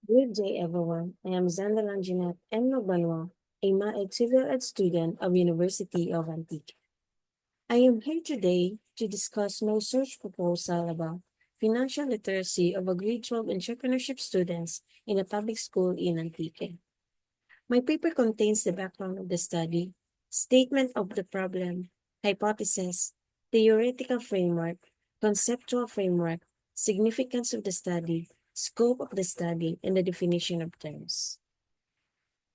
Good day, everyone. I am Zandalan Jeanette M. Nogbanwa, a civil ed student of University of Antique. I am here today to discuss my research proposal about financial literacy of a grade 12 entrepreneurship students in a public school in Antique. My paper contains the background of the study, statement of the problem, hypothesis, theoretical framework, conceptual framework, significance of the study, scope of the study, and the definition of terms.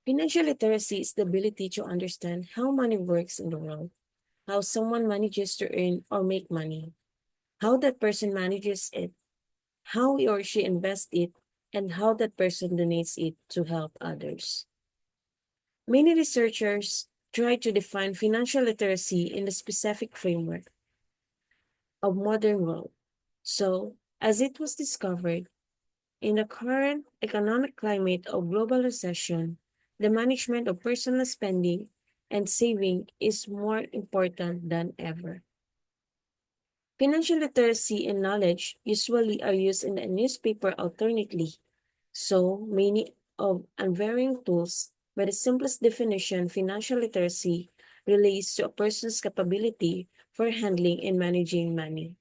Financial literacy is the ability to understand how money works in the world, how someone manages to earn or make money, how that person manages it, how he or she invests it, and how that person donates it to help others. Many researchers try to define financial literacy in the specific framework of modern world. So, as it was discovered, in the current economic climate of global recession, the management of personal spending and saving is more important than ever. Financial literacy and knowledge usually are used in the newspaper alternately, so many of unvarying tools, by the simplest definition, financial literacy relates to a person's capability for handling and managing money.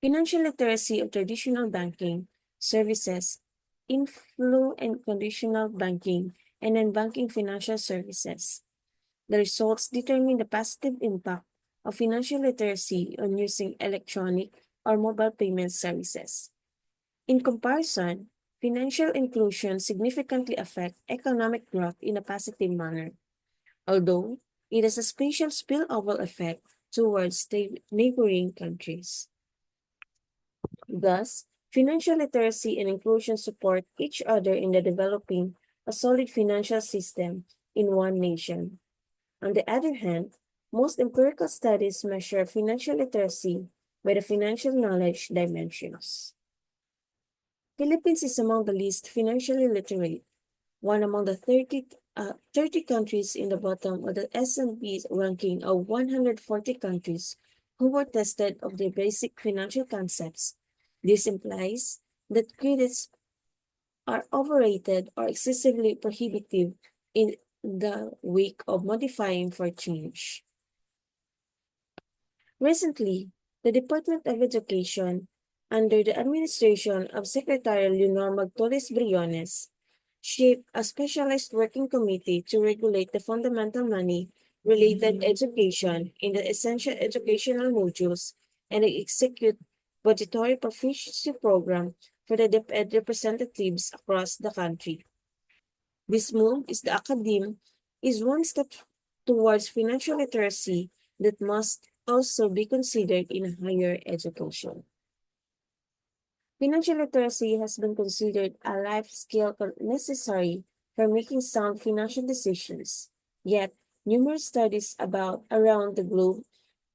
Financial literacy of traditional banking services, inflow and conditional banking, and non-banking financial services. The results determine the positive impact of financial literacy on using electronic or mobile payment services. In comparison, financial inclusion significantly affects economic growth in a positive manner, although it has a spatial spillover effect towards the neighboring countries. Thus, financial literacy and inclusion support each other in the developing a solid financial system in one nation. On the other hand, most empirical studies measure financial literacy by the financial knowledge dimensions. Philippines is among the least financially literate, one among the 30 countries in the bottom of the S&P ranking of 140 countries who were tested of their basic financial concepts. This implies that credits are overrated or excessively prohibitive in the wake of modifying for change. Recently, the Department of Education, under the administration of Secretary Leonor Magtoles Briones, shaped a specialized working committee to regulate the fundamental money-related education in the essential educational modules and execute budgetary proficiency program for the DepEd representatives across the country. This move is one step towards financial literacy that must also be considered in higher education. Financial literacy has been considered a life skill necessary for making sound financial decisions. Yet, numerous studies around the globe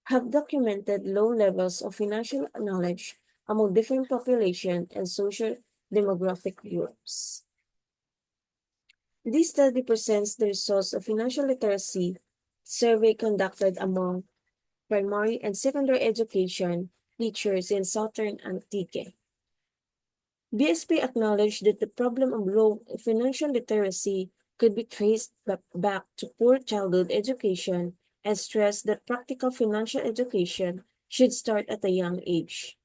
have documented low levels of financial knowledge among different population and social demographic groups. This study presents the results of financial literacy survey conducted among primary and secondary education teachers in southern Antique. BSP acknowledged that the problem of low financial literacy could be traced back to poor childhood education and stressed that practical financial education should start at a young age.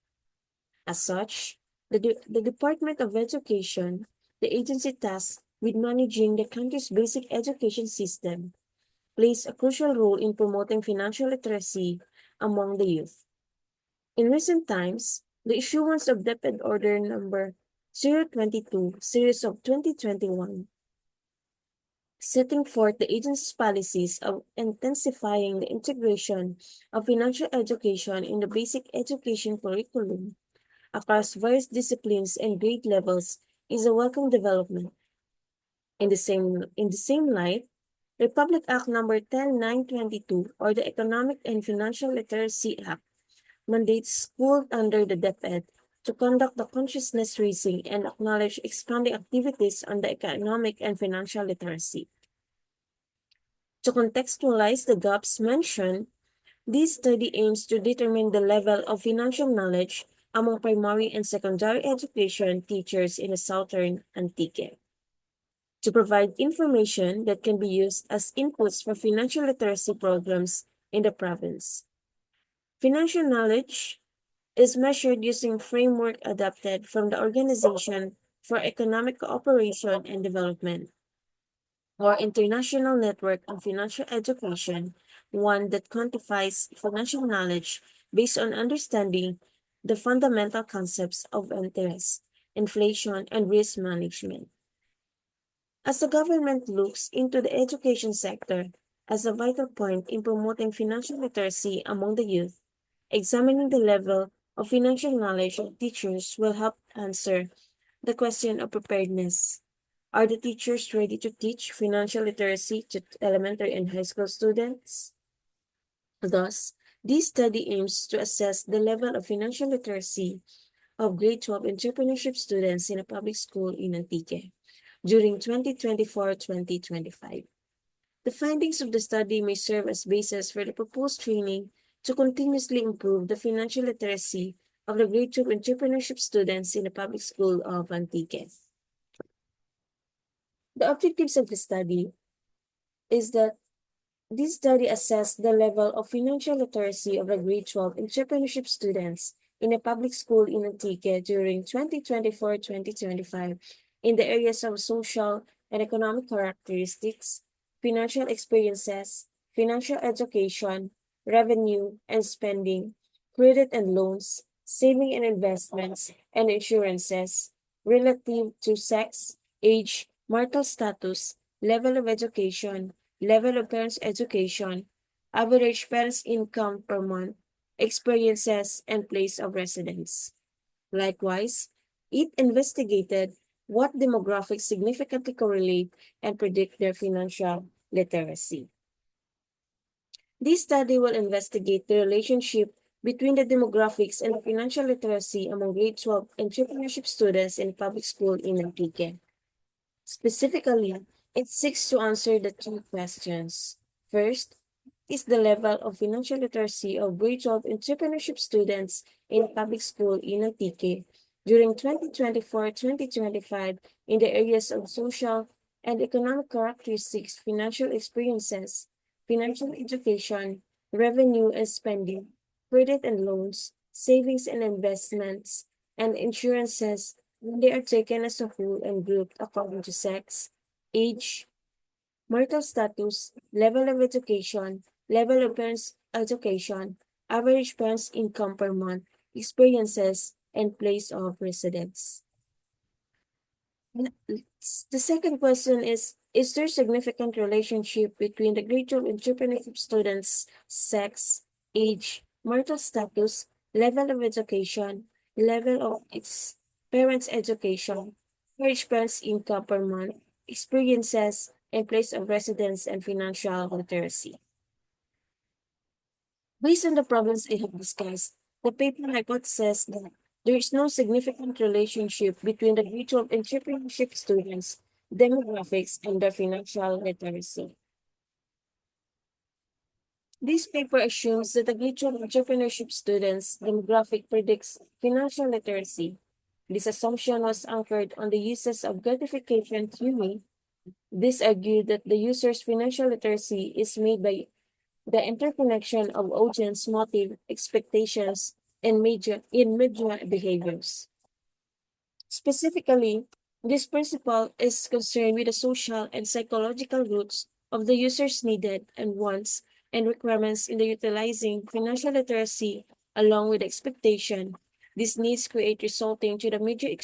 As such, the Department of Education, the agency tasked with managing the country's basic education system, plays a crucial role in promoting financial literacy among the youth. In recent times, the issuance of DepEd Order Number 022, Series of 2021, setting forth the agency's policies of intensifying the integration of financial education in the basic education curriculum across various disciplines and grade levels is a welcome development. In the same light, Republic Act Number 10922, or the Economic and Financial Literacy Act, mandates schools under the DepEd to conduct the consciousness raising and acknowledge expanding activities on the economic and financial literacy. To contextualize the gaps mentioned, this study aims to determine the level of financial knowledge among primary and secondary education teachers in the southern Antique to provide information that can be used as inputs for financial literacy programs in the province. Financial knowledge is measured using framework adapted from the Organization for Economic Cooperation and Development, or International Network on Financial Education, one that quantifies financial knowledge based on understanding the fundamental concepts of interest, inflation, and risk management. As the government looks into the education sector as a vital point in promoting financial literacy among the youth, examining the level of financial knowledge of teachers will help answer the question of preparedness. Are the teachers ready to teach financial literacy to elementary and high school students? Thus, this study aims to assess the level of financial literacy of grade 12 entrepreneurship students in a public school in Antique during 2024-2025. The findings of the study may serve as basis for the proposed training to continuously improve the financial literacy of the grade 2 entrepreneurship students in the public school of Antique. The objectives of the study is that this study assessed the level of financial literacy of the grade 12 entrepreneurship students in a public school in Antique during 2024-2025 in the areas of social and economic characteristics, financial experiences, financial education, revenue and spending, credit and loans, saving and investments, and insurances relative to sex, age, marital status, level of education, level of parents' education, average parents' income per month, experiences, and place of residence. Likewise, it investigated what demographics significantly correlate and predict their financial literacy. This study will investigate the relationship between the demographics and the financial literacy among grade 12 entrepreneurship students in public school in Antique. Specifically, it seeks to answer the two questions. First, is the level of financial literacy of grade 12 entrepreneurship students in public school in Antique during 2024-2025 in the areas of social and economic characteristics, financial experiences, financial education, revenue and spending, credit and loans, savings and investments, and insurances when they are taken as a whole and grouped according to sex, age, marital status, level of education, level of parents' education, average parents' income per month, experiences, and place of residence. The second question is there significant relationship between the grade 12 entrepreneurship students' sex, age, marital status, level of education, level of parents' education, average parents' income per month, experiences, and place of residence and financial literacy? Based on the problems I have discussed, the paper hypothesizes that there is no significant relationship between the grade 12 entrepreneurship students' demographics and their financial literacy. This paper assumes that the grade 12 entrepreneurship students' demographic predicts financial literacy. This assumption was anchored on the uses of gratification theory. This argued that the user's financial literacy is made by the interconnection of audience motive, expectations, and media behaviors. Specifically, this principle is concerned with the social and psychological roots of the user's needed and wants and requirements in the utilizing financial literacy along with expectation. These needs create resulting to the media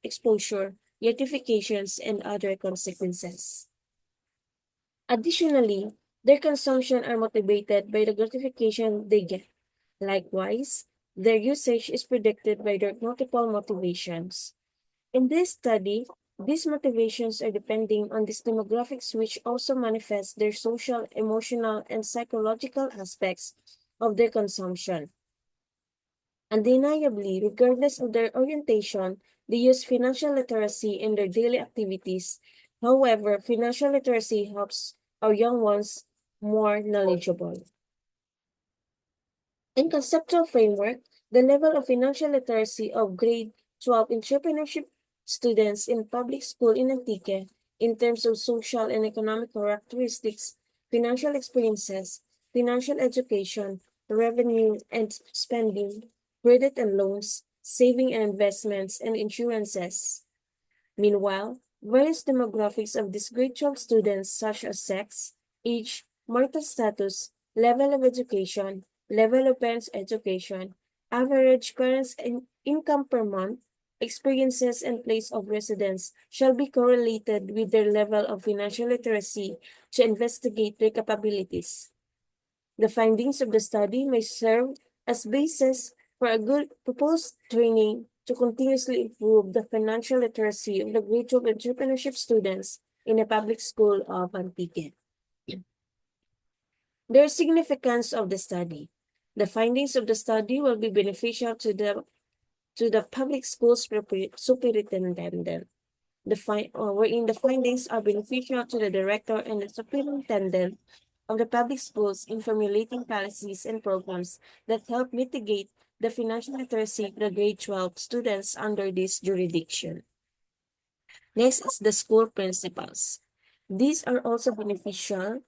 exposure, gratifications, and other consequences. Additionally, their consumption are motivated by the gratification they get. Likewise, their usage is predicted by their multiple motivations. In this study, these motivations are depending on these demographics which also manifest their social, emotional, and psychological aspects of their consumption. Undeniably, regardless of their orientation, they use financial literacy in their daily activities. However, financial literacy helps our young ones more knowledgeable. In conceptual framework, The level of financial literacy of grade 12 entrepreneurship students in public school in Antique in terms of social and economic characteristics, financial experiences, financial education, revenue and spending, credit and loans, saving and investments, and insurances. Meanwhile, various demographics of these grade 12 students, such as sex, age, marital status, level of education, level of parents' education, average parents' income per month, experiences, and place of residence, shall be correlated with their level of financial literacy to investigate their capabilities. The findings of the study may serve as basis for a good proposed training to continuously improve the financial literacy of the grade 12 entrepreneurship students in a public school of Antique. Their significance of the study. The findings of the study will be beneficial to the public schools superintendent. Wherein the findings are beneficial to the director and the superintendent of the public schools in formulating policies and programs that help mitigate the financial literacy of the grade 12 students under this jurisdiction. Next is the school principals. These are also beneficial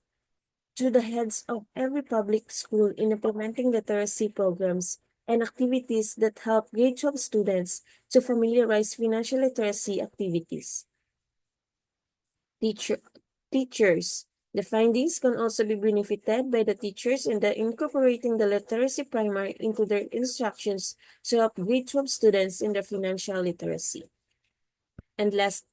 to the heads of every public school in implementing literacy programs and activities that help grade 12 students to familiarize financial literacy activities. Teacher, Teachers. The findings can also be benefited by the teachers in the incorporating the literacy primer into their instructions to help grade 12 students in their financial literacy. And last,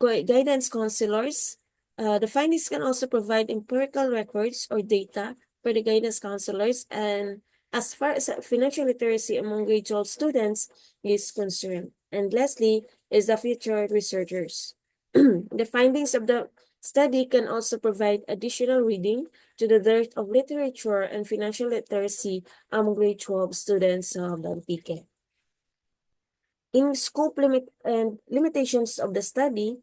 guidance counselors. The findings can also provide empirical records or data for the guidance counselors and as far as financial literacy among grade 12 students is concerned. And lastly is the future researchers. The findings of the study can also provide additional reading to the dearth of literature and financial literacy among grade 12 students of the Antique. In scope and limitations of the study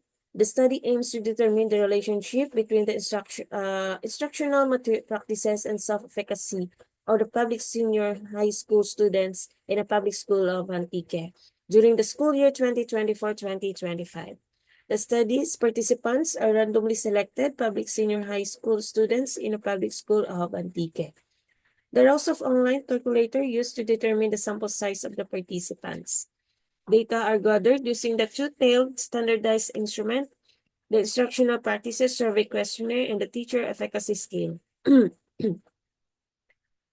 aims to determine the relationship between the instructional practices and self-efficacy of the public senior high school students in a public school of Antique during the school year 2024-2025. The study's participants are randomly selected public senior high school students in a public school of Antique. The rows of online calculator used to determine the sample size of the participants. Data are gathered using the two-tailed standardized instrument, the instructional practices survey questionnaire, and the teacher efficacy scale.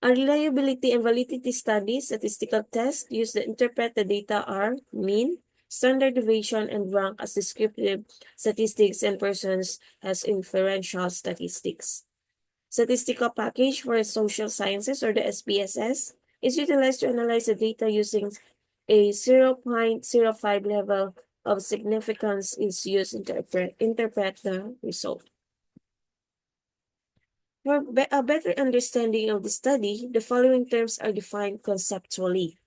A reliability and validity study statistical test used to interpret the data are mean, standard deviation, and rank as descriptive statistics and persons as inferential statistics. Statistical package for social sciences, or the SPSS, is utilized to analyze the data using a 0.05 level of significance is used to interpret the result. For a better understanding of the study, the following terms are defined conceptually.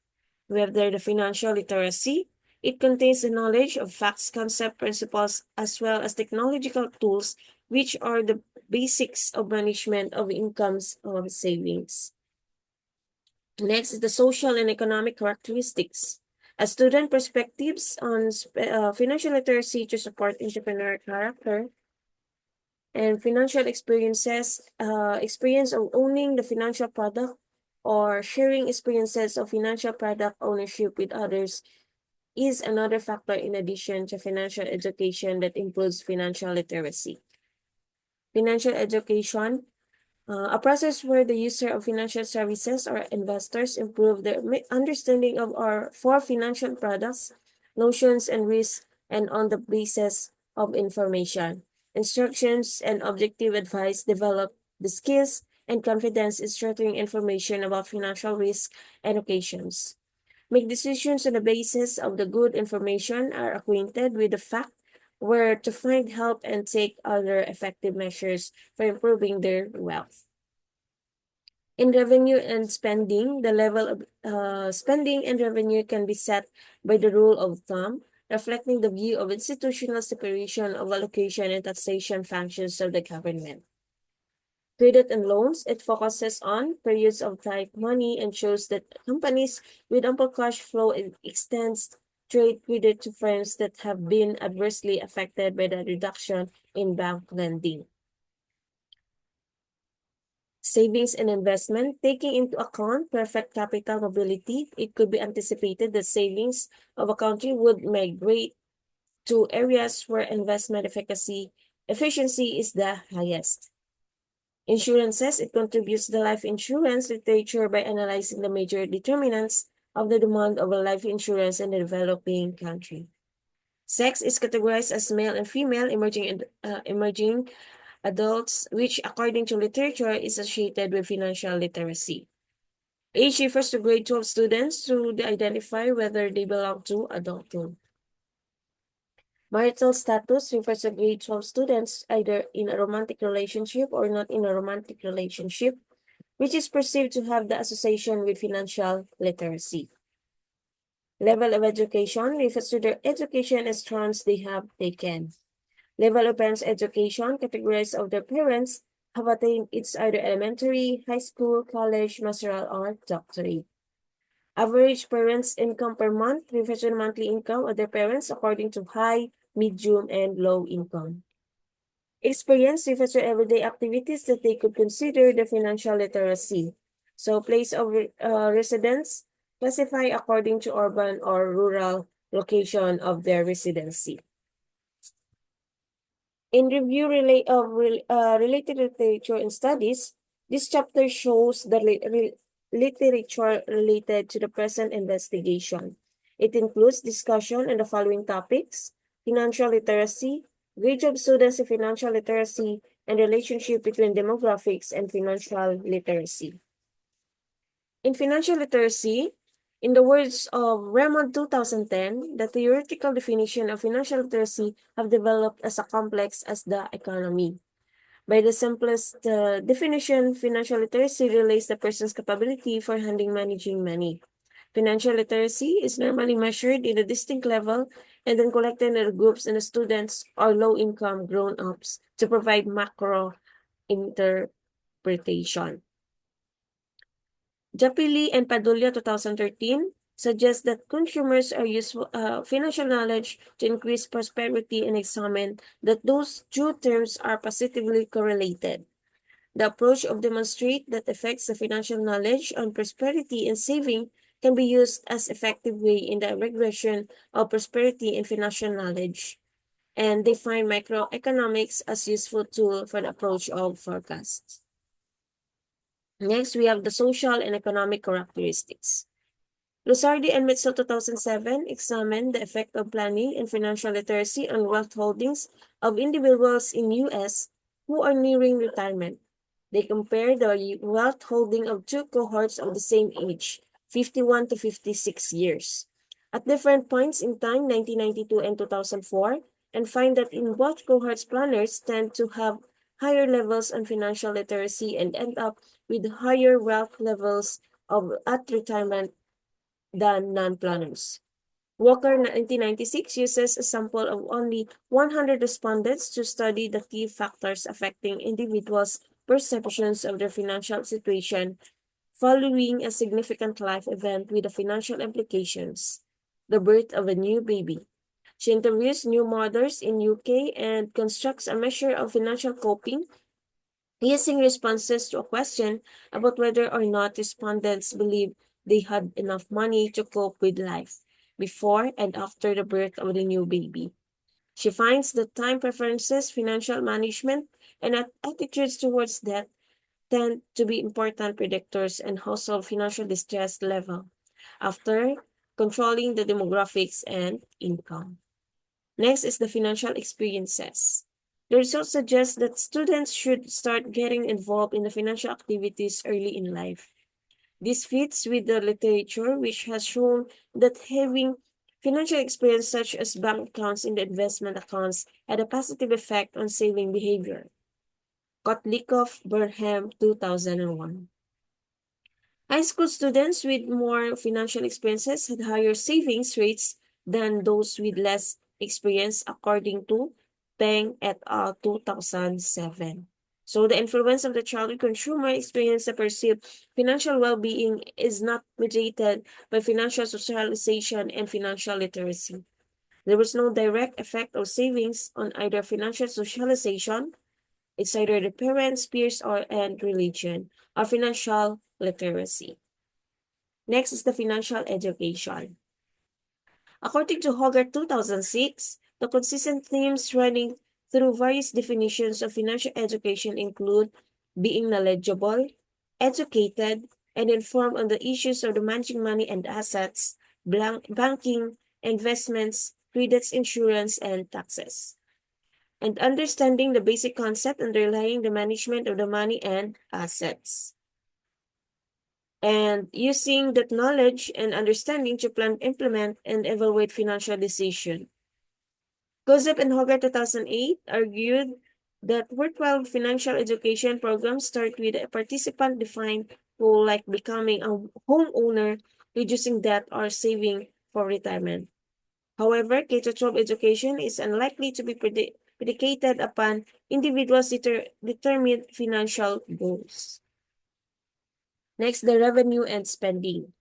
We have there the financial literacy. It contains the knowledge of facts, concept, principles, as well as technological tools, which are the basics of management of incomes or savings. Next is the social and economic characteristics. A student perspectives on financial literacy to support entrepreneur character and financial experiences, experience of owning the financial product or sharing experiences of financial product ownership with others is another factor in addition to financial education that includes financial literacy. Financial education, a process where the user of financial services or investors improve their understanding of our four financial products, notions, and risks, and on the basis of information, instructions, and objective advice, develop the skills and confidence in structuring information about financial risk and occasions. Make decisions on the basis of the good information, are acquainted with the fact where to find help, and take other effective measures for improving their wealth. In revenue and spending, the level of spending and revenue can be set by the rule of thumb, reflecting the view of institutional separation of allocation and taxation functions of the government. Credit and loans, it focuses on periods of tight money and shows that companies with ample cash flow extends trade credit to firms that have been adversely affected by the reduction in bank lending. Savings and investment, taking into account perfect capital mobility, it could be anticipated that savings of a country would migrate to areas where investment efficiency is the highest. Insurances, it contributes to the life insurance literature by analyzing the major determinants of the demand of a life insurance in a developing country. Sex is categorized as male and female emerging adults, which according to literature is associated with financial literacy. Age refers to grade 12 students to identify whether they belong to adulthood. Marital status refers to grade 12 students either in a romantic relationship or not in a romantic relationship, which is perceived to have the association with financial literacy. Level of education refers to their education as strands they have taken. Level of parents' education, categorized of their parents, have attained its either elementary, high school, college, masteral, or doctorate. Average parents' income per month refers to the monthly income of their parents according to high, medium, and low income. Experience refers to everyday activities that they could consider the financial literacy. So place of residence, classify according to urban or rural location of their residency. In review related literature and studies, this chapter shows the literature related to the present investigation. It includes discussion on the following topics: financial literacy, grade of students in financial literacy, and relationship between demographics and financial literacy. In financial literacy, in the words of Raymond 2010, the theoretical definition of financial literacy have developed as a complex as the economy. By the simplest definition, financial literacy relates the person's capability for handling managing money. Financial literacy is normally measured in a distinct level and then collected in the groups and the students or low-income grown-ups to provide macro interpretation. Japili and Padilla 2013 suggests that consumers are useful financial knowledge to increase prosperity and examine that those two terms are positively correlated. The approach of demonstrate that affects the financial knowledge on prosperity and saving can be used as effective way in the regression of prosperity and financial knowledge, and they find microeconomics as useful tool for the approach of forecasts. Next, we have the social and economic characteristics. Luzardi and Mitchell 2007 examined the effect of planning and financial literacy on wealth holdings of individuals in U.S. who are nearing retirement. They compared the wealth holding of two cohorts of the same age, 51 to 56 years, at different points in time, 1992 and 2004, and find that in both cohorts, planners tend to have higher levels on financial literacy and end up with higher wealth levels at retirement than non-planners. Walker 1996 uses a sample of only 100 respondents to study the key factors affecting individuals' perceptions of their financial situation following a significant life event with the financial implications, the birth of a new baby. She interviews new mothers in UK and constructs a measure of financial coping using responses to a question about whether or not respondents believe they had enough money to cope with life before and after the birth of the new baby. She finds that time preferences, financial management, and attitudes towards debt tend to be important predictors and household financial distress level after controlling the demographics and income. Next is the financial experiences. The results suggest that students should start getting involved in the financial activities early in life. This fits with the literature, which has shown that having financial experience such as bank accounts in the investment accounts had a positive effect on saving behavior. Kotlikoff, Burnham, 2001. High school students with more financial experiences had higher savings rates than those with less experience, according to Peng et al. 2007. So the influence of the childhood consumer experience to perceived financial well-being is not mediated by financial socialization and financial literacy. There was no direct effect of savings on either financial socialization, it's either the parents, peers, or and religion, or financial literacy. Next is the financial education. According to Hogarth 2006, the consistent themes running through various definitions of financial education include being knowledgeable, educated, and informed on the issues of the managing money and assets, banking, investments, credits, insurance, and taxes, and understanding the basic concept underlying the management of the money and assets, and using that knowledge and understanding to plan, implement, and evaluate financial decisions. Gozep and Hogarth 2008 argued that worthwhile financial education programs start with a participant-defined goal like becoming a homeowner, reducing debt, or saving for retirement. However, K-12 education is unlikely to be predicated upon individuals' determined financial goals. Next, the revenue and spending.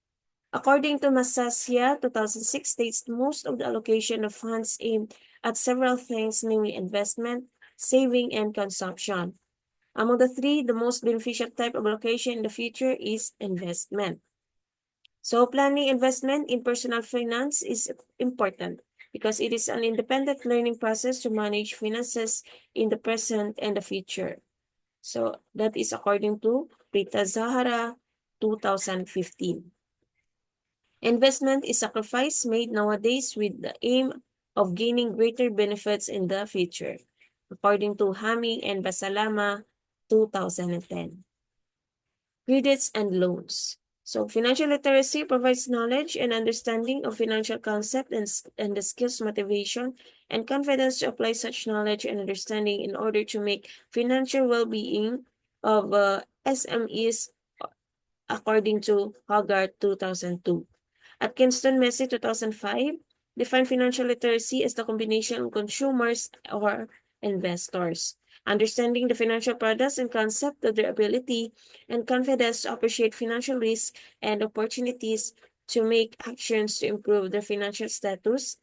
According to Massasia, 2006 states most of the allocation of funds aimed at several things, namely investment, saving, and consumption. Among the three, the most beneficial type of allocation in the future is investment. So planning investment in personal finance is important because it is an independent learning process to manage finances in the present and the future. So that is according to Rita Zahara, 2015. Investment is sacrifice made nowadays with the aim of gaining greater benefits in the future, according to Hami and Basalama, 2010. Credits and loans. So financial literacy provides knowledge and understanding of financial concept and the skills, motivation, and confidence to apply such knowledge and understanding in order to make financial well-being of SMEs according to Hogarth 2002. At Kingston Messi 2005, defined financial literacy as the combination of consumers or investors, understanding the financial products and concept of their ability and confidence to appreciate financial risks and opportunities to make actions to improve their financial status.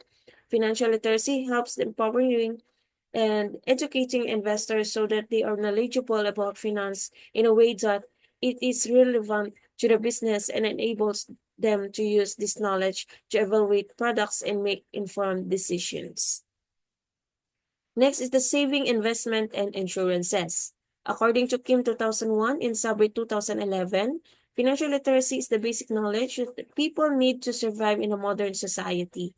Financial literacy helps empowering and educating investors so that they are knowledgeable about finance in a way that it is relevant to the business and enables them to use this knowledge to evaluate products and make informed decisions. Next is the saving, investment, and insurances. According to Kim 2001 and Sabri 2011, financial literacy is the basic knowledge that people need to survive in a modern society.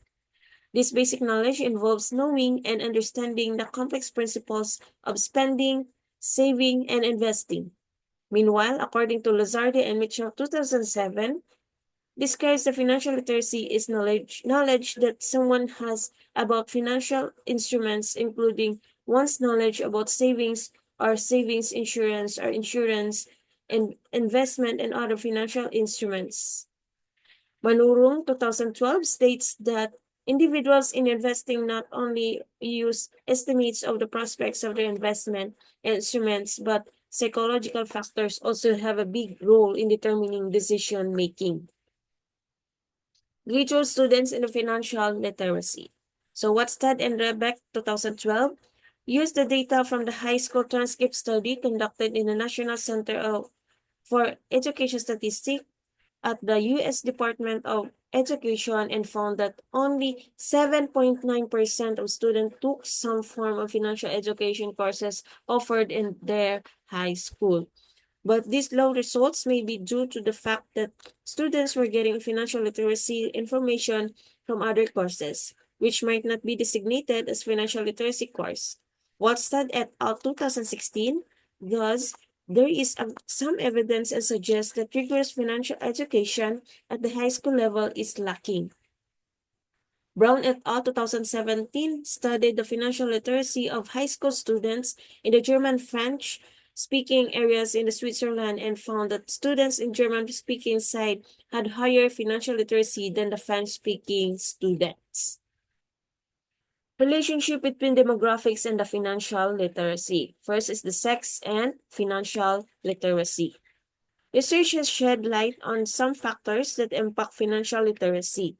This basic knowledge involves knowing and understanding the complex principles of spending, saving, and investing. Meanwhile, according to Lazardi and Mitchell 2007, describes the financial literacy is knowledge that someone has about financial instruments, including one's knowledge about savings or savings insurance or insurance and investment and other financial instruments. Manurung 2012 states that individuals in investing not only use estimates of the prospects of their investment instruments, but psychological factors also have a big role in determining decision making. Graduate students in the financial literacy. So Watstad and Rebeck 2012 used the data from the high school transcript study conducted in the National Center for Education Statistics at the U.S. Department of Education and found that only 7.9% of students took some form of financial education courses offered in their high school. But these low results may be due to the fact that students were getting financial literacy information from other courses, which might not be designated as financial literacy course. Wallstad et al. 2016, thus, there is some evidence and suggests that rigorous financial education at the high school level is lacking. Brown et al. 2017 studied the financial literacy of high school students in the German-French speaking areas in the Switzerland and found that students in German-speaking side had higher financial literacy than the French-speaking students. Relationship between demographics and the financial literacy. First is the sex and financial literacy. Research has shed light on some factors that impact financial literacy.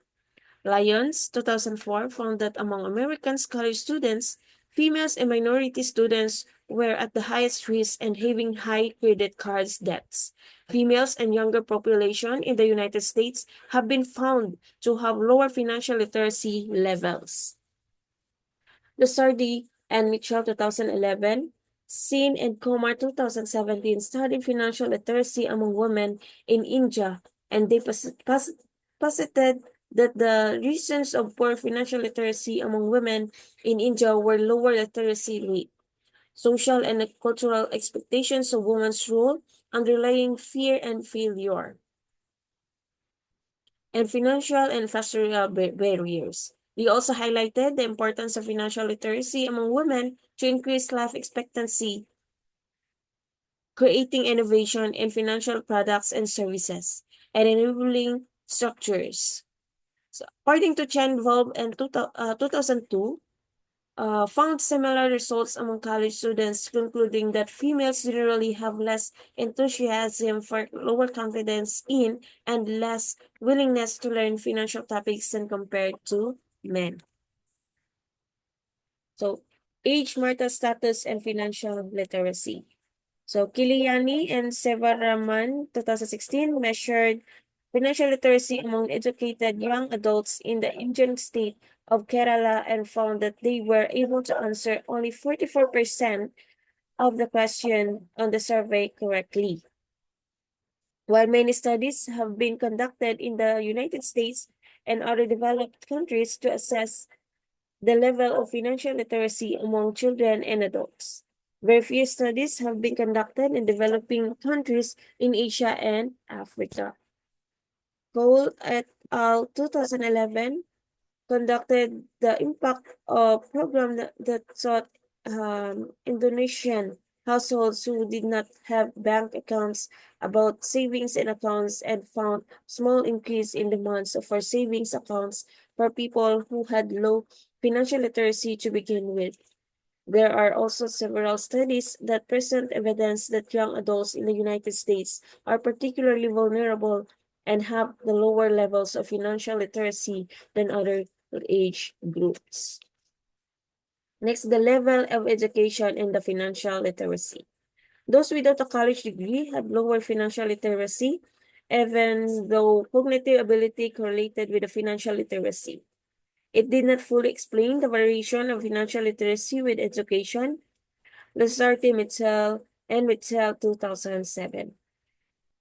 Lyons, 2004, found that among American college students, females and minority students were at the highest risk and having high credit cards debts. Females and younger population in the United States have been found to have lower financial literacy levels. Lusardi and Mitchell 2011, Sin and Kumar 2017 studied financial literacy among women in India, and they posited that the reasons of poor financial literacy among women in India were lower literacy rate, social and cultural expectations of women's role, underlying fear and failure, and financial and infrastructural barriers. We also highlighted the importance of financial literacy among women to increase life expectancy, creating innovation in financial products and services, and enabling structures. So, according to Chen Volb in 2002, found similar results among college students, concluding that females generally have less enthusiasm for lower confidence in and less willingness to learn financial topics than compared to men. So, age, marital status, and financial literacy. So, Kiliani and Sevaraman, 2016, measured financial literacy among educated young adults in the Indian state of Kerala and found that they were able to answer only 44% of the question on the survey correctly. While many studies have been conducted in the United States and other developed countries to assess the level of financial literacy among children and adults, very few studies have been conducted in developing countries in Asia and Africa. Cole et al. 2011 conducted the impact of program that sought Indonesian households who did not have bank accounts about savings and accounts and found small increase in demands for savings accounts for people who had low financial literacy to begin with. There are also several studies that present evidence that young adults in the United States are particularly vulnerable and have the lower levels of financial literacy than other age groups. Next, the level of education and the financial literacy. Those without a college degree have lower financial literacy, even though cognitive ability correlated with the financial literacy. It did not fully explain the variation of financial literacy with education. Lazarte Mitchell and Mitchell 2007.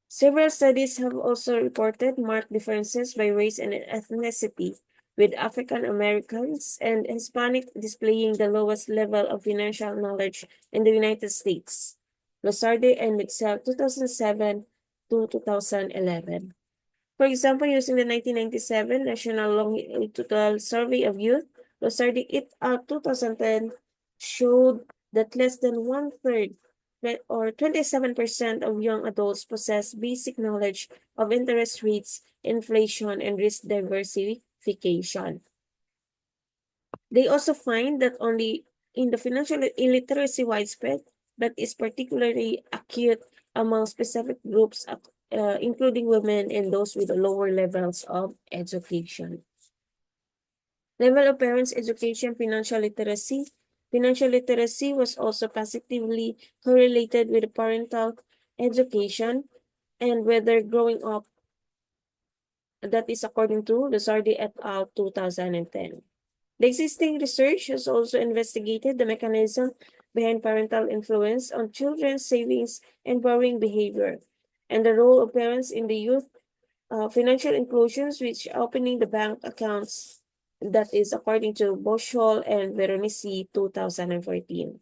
Several studies have also reported marked differences by race and ethnicity, with African Americans and Hispanic displaying the lowest level of financial knowledge in the United States. Losardi and Mitchell 2007 to 2011. For example, using the 1997 National Longitudinal Survey of Youth, Losardi et al. 2010 showed that less than one-third or 27% of young adults possess basic knowledge of interest rates, inflation, and risk diversification. They also find that only in the financial illiteracy widespread, but is particularly acute among specific groups, including women and those with lower levels of education. Level of parents' education, financial literacy. Financial literacy was also positively correlated with parental education and whether growing up. That is according to Luzardi et al. 2010. The existing research has also investigated the mechanism behind parental influence on children's savings and borrowing behavior, and the role of parents in the youth financial inclusions, which opening the bank accounts. That is according to Boschol and Veronesi 2014.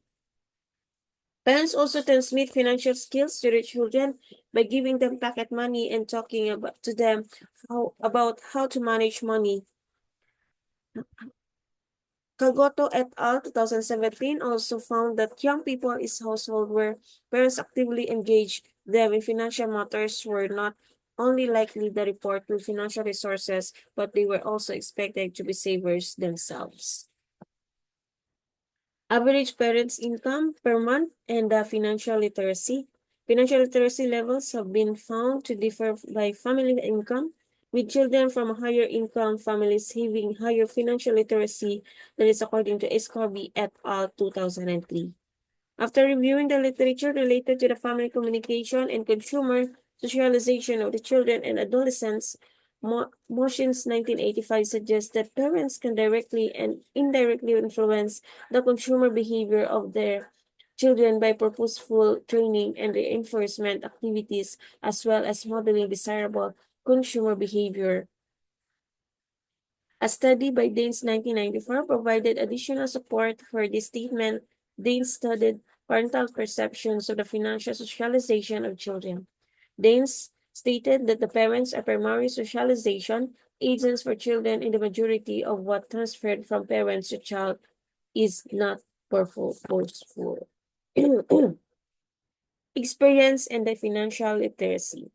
Parents also transmit financial skills to their children by giving them pocket money and talking to them about how to manage money. Kagoto et al. 2017 also found that young people in households where parents actively engage them in financial matters were not only likely to report to financial resources, but they were also expected to be savers themselves. Average parents' income per month, and financial literacy. Financial literacy levels have been found to differ by family income, with children from higher income families having higher financial literacy. That is according to Escorby et al. 2003. After reviewing the literature related to the family communication and consumer socialization of the children and adolescents, Motion's 1985 suggests that parents can directly and indirectly influence the consumer behavior of their children by purposeful training and reinforcement activities, as well as modeling desirable consumer behavior. A study by Danes 1994 provided additional support for this statement. Danes studied parental perceptions of the financial socialization of children. Danes stated that the parents are primary socialization agents for children in the majority of what transferred from parents to child is not forceful. Experience and the financial literacy.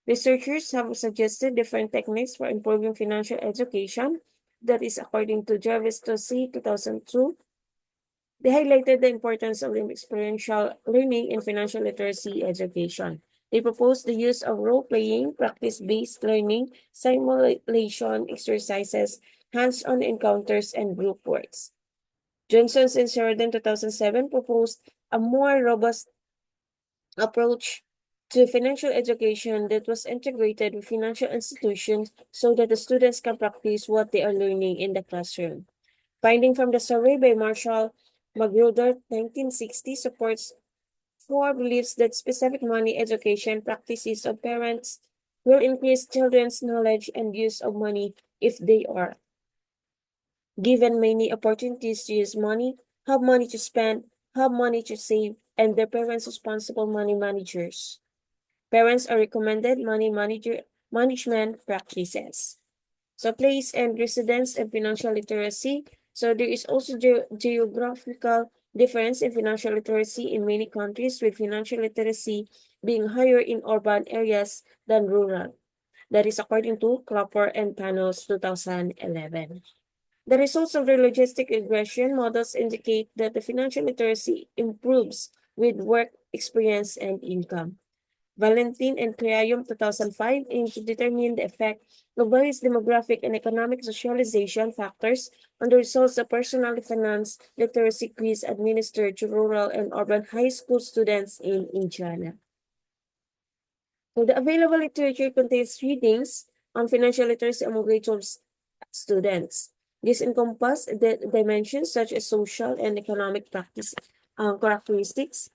Researchers have suggested different techniques for improving financial education. That is according to Jarvis Tosi, 2002. They highlighted the importance of experiential learning in financial literacy education. They proposed the use of role-playing, practice-based learning, simulation exercises, hands-on encounters, and group works. Johnson and Sheridan, 2007, proposed a more robust approach to financial education that was integrated with financial institutions so that the students can practice what they are learning in the classroom. Finding from the survey by Marshall Magruder, 1960, supports four beliefs that specific money education practices of parents will increase children's knowledge and use of money if they are given many opportunities to use money, have money to spend, have money to save, and their parents responsible money managers. Parents are recommended management practices. So place and residence and financial literacy. So there is also geographical difference in financial literacy in many countries, with financial literacy being higher in urban areas than rural. That is according to Cropper and Panos 2011. The results of the logistic regression models indicate that the financial literacy improves with work experience and income. Valentin and Creayum 2005 aim to determine the effect of various demographic and economic socialization factors on the results of personal finance literacy quiz administered to rural and urban high school students in Indiana. So the available literature contains readings on financial literacy among grade 12 students. This encompasses the dimensions such as social and economic practice characteristics,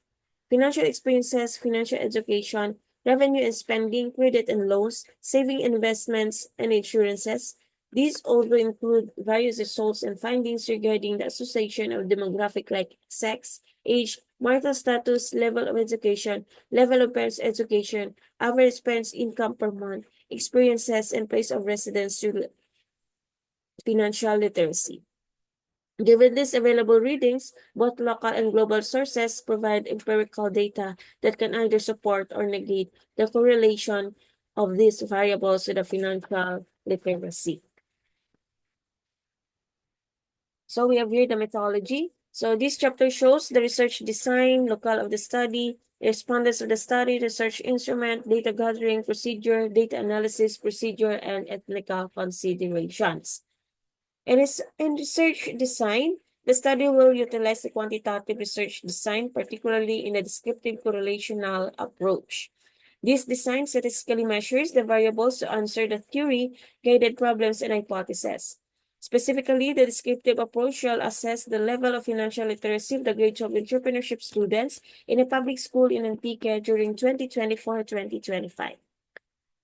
financial experiences, financial education, revenue and spending, credit and loans, saving investments, and insurances. These also include various results and findings regarding the association of demographic like sex, age, marital status, level of education, level of parents' education, average parents' income per month, experiences, and place of residence to financial literacy. Given these available readings, both local and global sources provide empirical data that can either support or negate the correlation of these variables with the financial literacy. So we have here the methodology. So this chapter shows the research design, locale of the study, respondents of the study, research instrument, data gathering procedure, data analysis procedure, and ethical considerations. And in research design, the study will utilize the quantitative research design, particularly in a descriptive correlational approach. This design statistically measures the variables to answer the theory-guided problems and hypotheses. Specifically, the descriptive approach shall assess the level of financial literacy of the grade 12 entrepreneurship students in a public school in Antique during 2024-2025.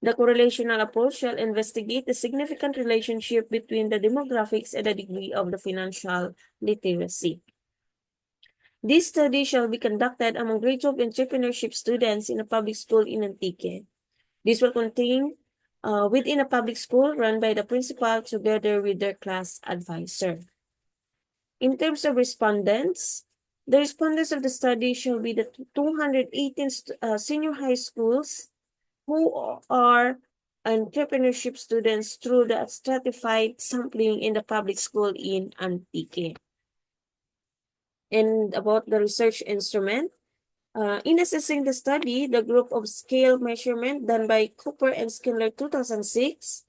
The correlational approach shall investigate the significant relationship between the demographics and the degree of the financial literacy. This study shall be conducted among grade 12 entrepreneurship students in a public school in Antique. This will contain within a public school run by the principal together with their class advisor. In terms of respondents, the respondents of the study shall be the 218 senior high schools who are entrepreneurship students through the stratified sampling in the public school in Antique. And about the research instrument, in assessing the study, the group of scale measurement done by Cooper and Schindler 2006,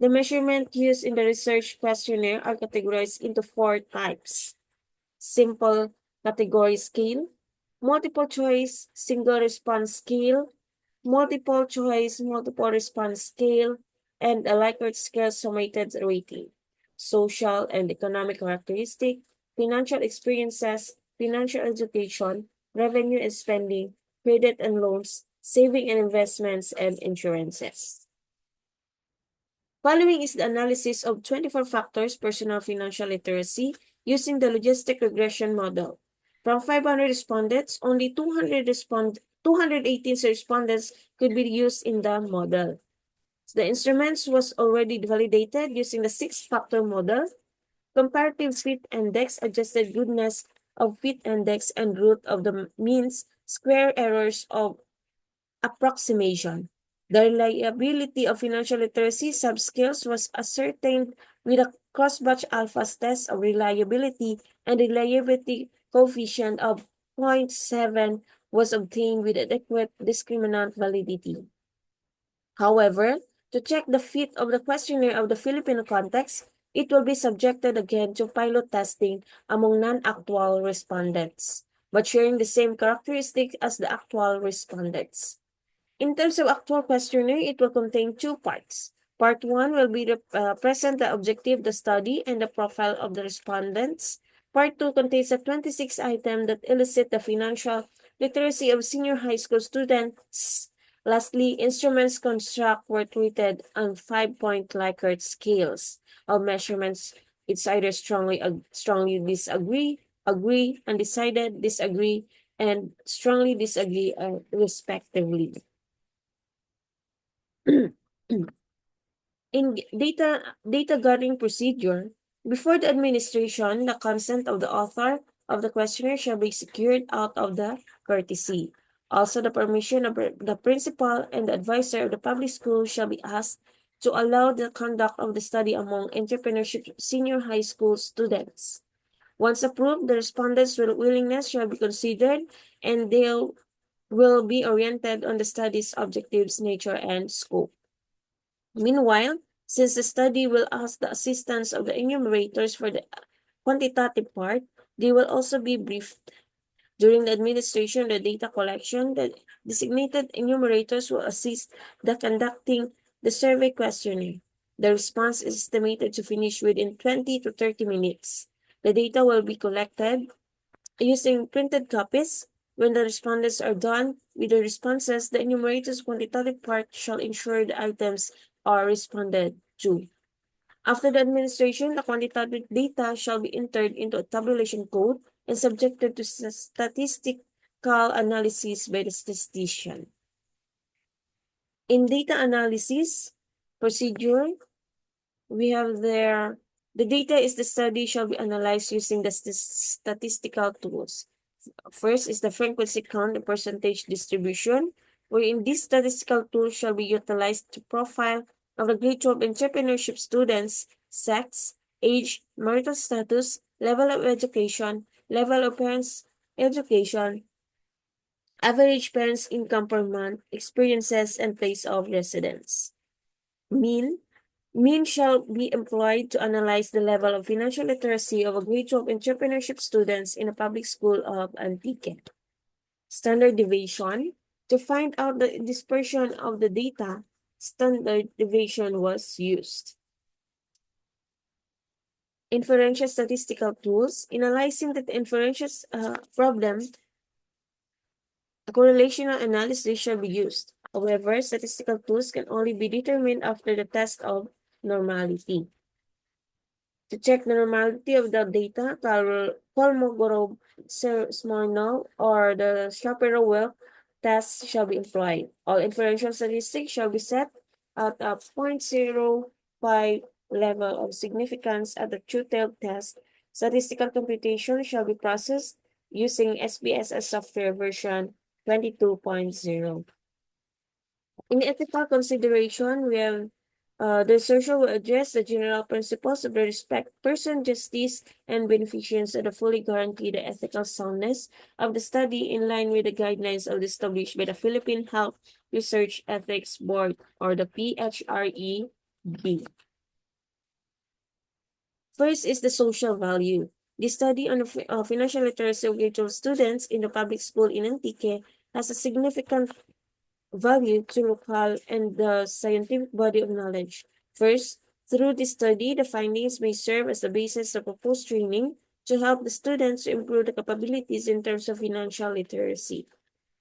the measurement used in the research questionnaire are categorized into four types: simple category scale, multiple choice single response scale, multiple choice multiple response scale, and a Likert scale summated rating. Social and economic characteristic, financial experiences, financial education, revenue and spending, credit and loans, saving and investments, and insurances. Following is the analysis of 24 factors personal financial literacy using the logistic regression model. From 500 respondents, only 218 respondents could be used in the model. The instruments was already validated using the 6-factor model, comparative fit index, adjusted goodness of fit index, and root of the means square errors of approximation. The reliability of financial literacy subskills was ascertained with a cross-batch alphas test of reliability, and reliability coefficient of 0.7 was obtained with adequate discriminant validity. However, to check the fit of the questionnaire of the Filipino context, it will be subjected again to pilot testing among non-actual respondents, but sharing the same characteristics as the actual respondents. In terms of actual questionnaire, it will contain two parts. Part 1 will be present the objective, the study, and the profile of the respondents. Part 2 contains a 26 item that elicit the financial literacy of senior high school students. Lastly, instruments construct were treated on 5-point Likert scales of measurements. It's either strongly disagree, agree, undecided, disagree, and strongly disagree, respectively. In data gathering procedure, before the administration, the consent of the author of the questionnaire shall be secured out of the courtesy. Also, the permission of the principal and the advisor of the public school shall be asked to allow the conduct of the study among entrepreneurship senior high school students. Once approved, the respondents' willingness shall be considered, and they will be oriented on the study's objectives, nature, and scope. Meanwhile, since the study will ask the assistance of the enumerators for the quantitative part, they will also be briefed. During the administration of the data collection, the designated enumerators will assist the conducting the survey questionnaire. The response is estimated to finish within 20 to 30 minutes. The data will be collected using printed copies. When the respondents are done with the responses, the enumerator's quantitative part shall ensure the items are responded to. After the administration, the quantitative data shall be entered into a tabulation code and subjected to statistical analysis by the statistician. In data analysis procedure, we have there, the data is the study shall be analyzed using the statistical tools. First is the frequency count and percentage distribution, wherein this statistical tool shall be utilized to profile of the grade 12 entrepreneurship students, sex, age, marital status, level of education, level of parents' education, average parents' income per month, experiences, and place of residence. Mean Mean shall be employed to analyze the level of financial literacy of a grade 12 entrepreneurship students in a public school of Antique. Standard deviation. To find out the dispersion of the data, standard deviation was used. Inferential statistical tools. In analyzing the inferential problem, a correlational analysis shall be used. However, statistical tools can only be determined after the test of normality. To check the normality of the data, Kolmogorov-Smirnov or the Shapiro-Wilk test shall be employed. All inferential statistics shall be set at a 0.05 level of significance at the two-tailed test. Statistical computation shall be processed using SPSS software version 22.0. In ethical consideration, we have The researcher will address the general principles of the respect, person, justice, and beneficence that fully guarantee the ethical soundness of the study in line with the guidelines of established by the Philippine Health Research Ethics Board, or the PHREB. First is the social value. The study on the financial literacy of virtual students in the public school in Antique has a significant value to local and the scientific body of knowledge. First, through this study, the findings may serve as the basis of proposed training to help the students to improve the capabilities in terms of financial literacy.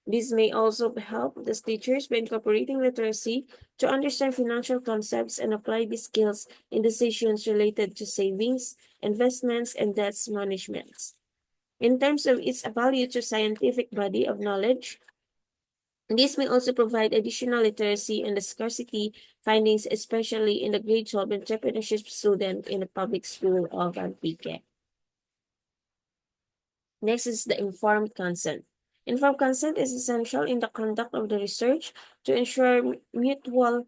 This may also help the teachers by incorporating literacy to understand financial concepts and apply these skills in decisions related to savings, investments, and debt management. In terms of its value to scientific body of knowledge, this may also provide additional literacy and the scarcity findings, especially in the grade 12 entrepreneurship student in the public school of Antique. Next is the informed consent. Informed consent is essential in the conduct of the research to ensure mutual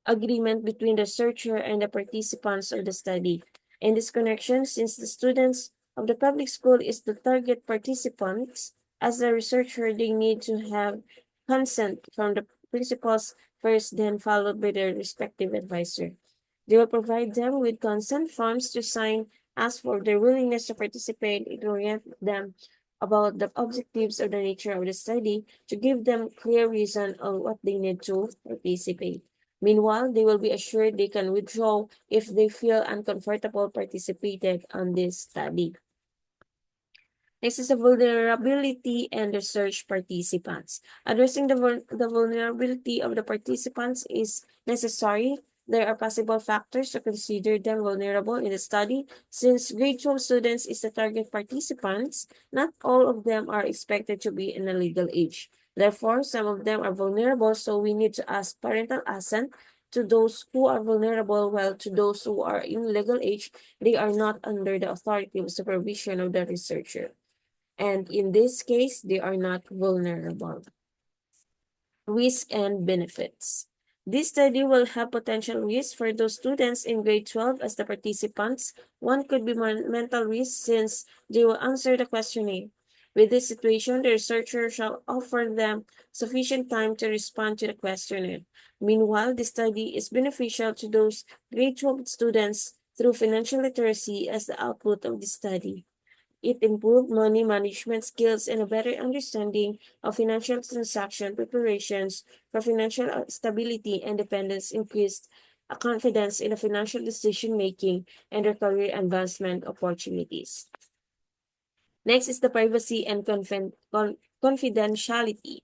agreement between the researcher and the participants of the study. In this connection, since the students of the public school is the target participants, as a researcher, they need to have consent from the principals first, then followed by their respective advisor. They will provide them with consent forms to sign, ask for their willingness to participate, and orient them about the objectives of the nature of the study to give them clear reason on what they need to participate. Meanwhile, they will be assured they can withdraw if they feel uncomfortable participating on this study. Next is the vulnerability and research participants. Addressing the vulnerability of the participants is necessary. There are possible factors to consider them vulnerable in the study. Since grade 12 students is the target participants, not all of them are expected to be in a legal age. Therefore, some of them are vulnerable, so we need to ask parental assent to those who are vulnerable, while to those who are in legal age, they are not under the authority of supervision of the researcher. And in this case, they are not vulnerable. Risk and benefits. This study will have potential risks for those students in grade 12 as the participants. One could be mental risk since they will answer the questionnaire. With this situation, the researcher shall offer them sufficient time to respond to the questionnaire. Meanwhile, the study is beneficial to those grade 12 students through financial literacy as the output of the study. It improved money management skills and a better understanding of financial transaction preparations for financial stability and dependence, increased confidence in the financial decision making and their career advancement opportunities. Next is the privacy and confidentiality.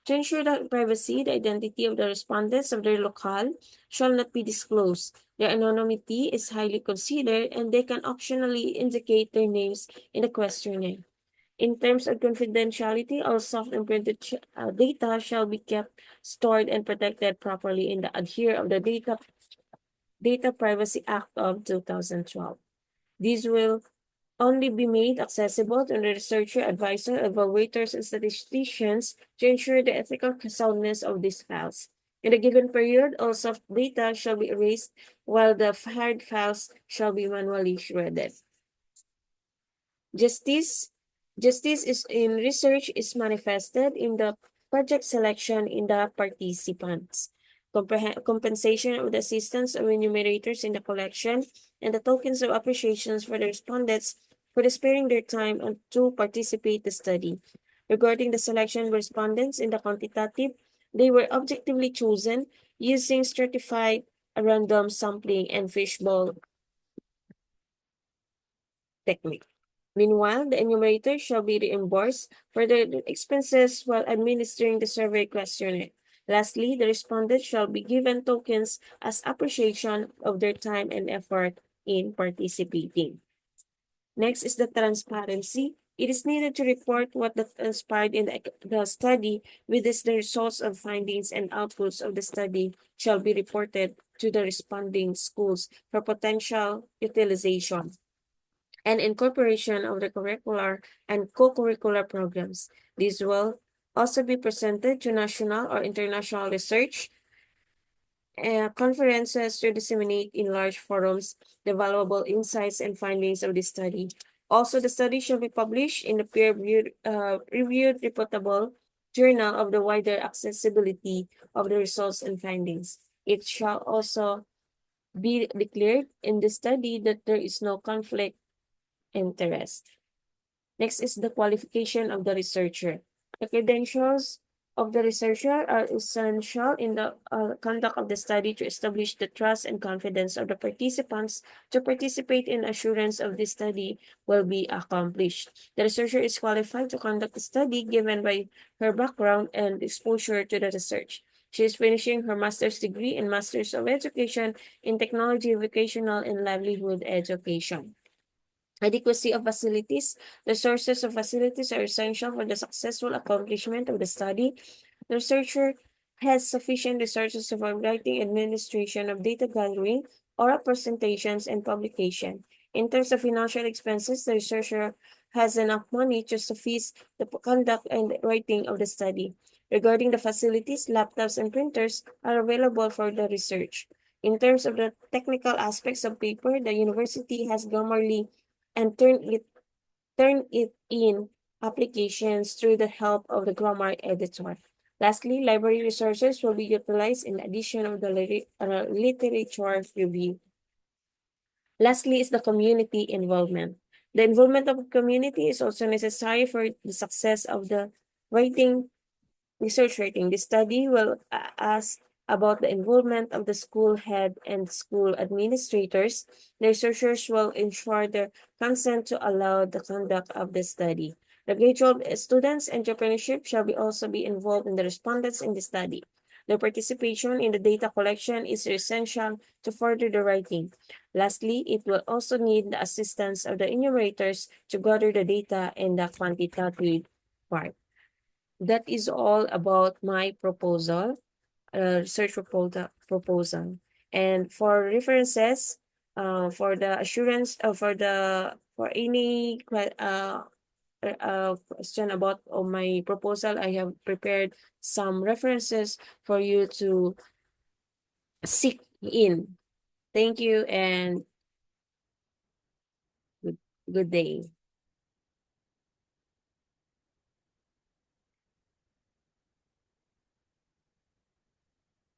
To ensure the privacy, the identity of the respondents of their locale shall not be disclosed. Their anonymity is highly considered, and they can optionally indicate their names in the questionnaire. In terms of confidentiality, all soft and printed data shall be kept, stored, and protected properly in the adhere of the Data Privacy Act of 2012. These will only be made accessible to the researcher, advisor, evaluators, and statisticians to ensure the ethical soundness of these files. In a given period, all soft data shall be erased, while the hard files shall be manually shredded. Justice. Justice is in research is manifested in the project selection in the participants, compensation of the assistance of enumerators in the collection, and the tokens of appreciations for the respondents for sparing their time and to participate the study. Regarding the selection of respondents in the quantitative, they were objectively chosen using stratified random sampling and fishbowl technique. Meanwhile, the enumerator shall be reimbursed for their expenses while administering the survey questionnaire. Lastly, the respondents shall be given tokens as appreciation of their time and effort in participating. Next is the transparency. It is needed to report what transpired in the study, with this the results of findings and outputs of the study shall be reported to the responding schools for potential utilization and incorporation of the curricular and co-curricular programs. These will also be presented to national or international research conferences to disseminate in large forums the valuable insights and findings of the study. Also, the study shall be published in the reviewed, reputable journal of the wider accessibility of the results and findings. It shall also be declared in the study that there is no conflict interest. Next is the qualification of the researcher. The credentials of the researcher are essential in the conduct of the study to establish the trust and confidence of the participants to participate in assurance of the study will be accomplished. The researcher is qualified to conduct the study given by her background and exposure to the research. She is finishing her master's degree in Masters of Education in Technology, Vocational, and Livelihood Education. Adequacy of facilities. The sources of facilities are essential for the successful accomplishment of the study. The researcher has sufficient resources for writing, administration of data gathering, oral presentations, and publication. In terms of financial expenses, the researcher has enough money to suffice the conduct and writing of the study. Regarding the facilities, laptops and printers are available for the research. In terms of the technical aspects of paper, the university has Grammarly and turn it in applications through the help of the grammar editor. Lastly, library resources will be utilized in addition of the literature review. Lastly is the community involvement. The involvement of the community is also necessary for the success of the writing research rating. The study will ask about the involvement of the school head and school administrators. The researchers will ensure their consent to allow the conduct of the study. The grade 12 students entrepreneurship shall also be involved in the respondents in the study. Their participation in the data collection is essential to further the writing. Lastly, it will also need the assistance of the enumerators to gather the data in the quantitative part. That is all about my proposal, research proposal. And for references, for the assurance, for any question about my proposal, I have prepared some references for you to seek in. Thank you and good day.